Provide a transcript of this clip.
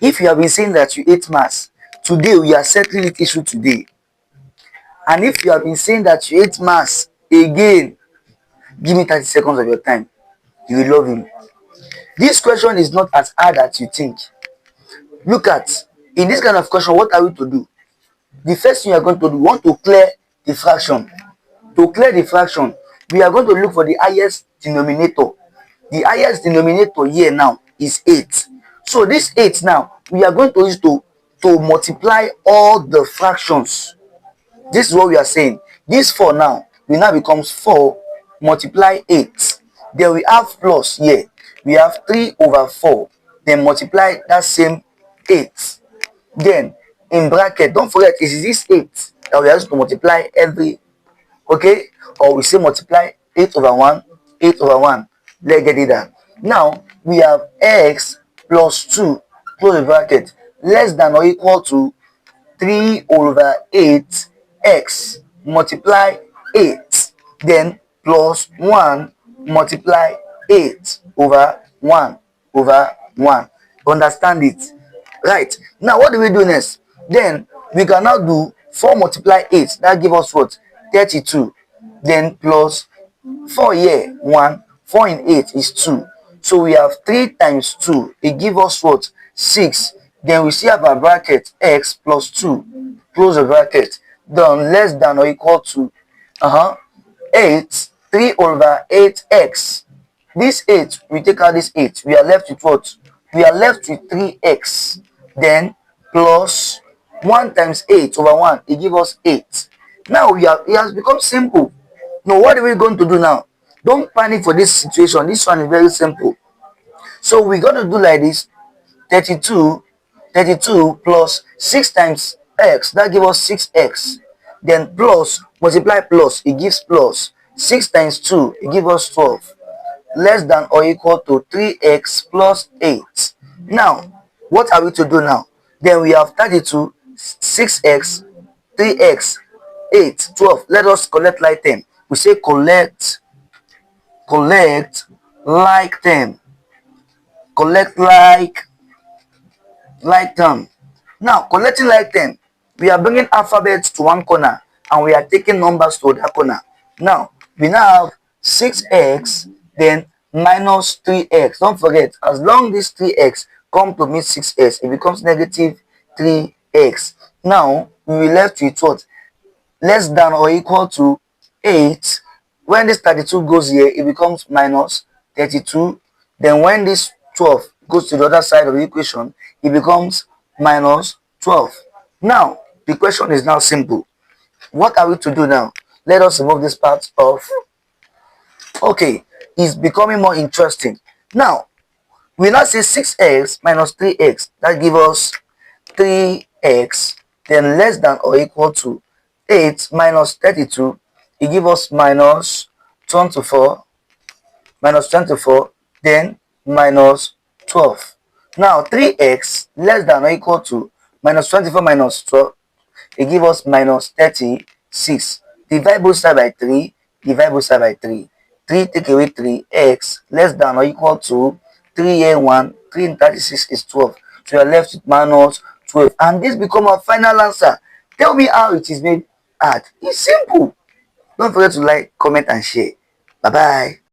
If you have been saying that you hate maths, today we are settling it issue today. And if you have been saying that you hate maths again, give me 30 seconds of your time. You will love him. This question is not as hard as you think. Look at, in this kind of question, what are we to do? The first thing you are going to do, we want to clear the fraction. To clear the fraction, we are going to look for the highest denominator. The highest denominator here now is 8. So this 8 now, we are going to use to multiply all the fractions. This is what we are saying. This 4 now will now becomes 4 multiply 8. Then we have plus here. We have 3 over 4. Then multiply that same 8. Then in bracket, don't forget it is this 8 that we are used to multiply every, okay? Or we say multiply 8 over 1, 8 over 1. Let's get it done. Now we have x plus 2, close the bracket, less than or equal to 3 over 8 x multiply 8, then plus 1 multiply 8 over 1 over 1. Understand it? Right. Now what do we do next? Then we can now do 4 multiply 8. That gives us what? 32. Then plus 4 here, 1. 4 in 8 is 2. So we have 3 times 2. It gives us what? 6. Then we still have a bracket x plus 2. Close the bracket. Done. Less than or equal to 8. 3 over 8x. This 8, we take out this 8. We are left with what? We are left with 3x. Then plus 1 times 8 over 1. It gives us 8. Now it has become simple. Now what are we going to do now? Don't panic for this situation. This one is very simple. So we're going to do like this. 32 plus 6 times x. That gives us 6x. Then plus, multiply plus. It gives plus. 6 times 2. It gives us 12. Less than or equal to 3x plus 8. Now, what are we to do now? Then we have 32, 6x, 3x, 8, 12. Let us collect like term. We say collect like term. Collect like term. Now, collecting like term, we are bringing alphabets to one corner and we are taking numbers to that corner. Now, we now have 6x, then minus 3x. Don't forget, as long as this 3x come to meet 6x, it becomes negative 3x. Now, we will left with what? Less than or equal to 8. When this 32 goes here, it becomes minus 32. Then when this 12 goes to the other side of the equation, it becomes minus 12. Now, the question is now simple. What are we to do now? Let us remove this part of. Okay, it's becoming more interesting. Now, we now say 6x minus 3x. That gives us 3x. Then less than or equal to 8 minus 32. It gives us minus 24. Minus 24. Then minus 12. Now 3x less than or equal to minus 24 minus 12. It gives us minus 36. Divide both side by 3. Divide both side by 3. 3 take away 3. X less than or equal to 3 here 1. 3 in 36 is 12. So you are left with minus 12. And this becomes our final answer. Tell me how it is made hard. It's simple. Don't forget to like, comment, and share. Bye bye.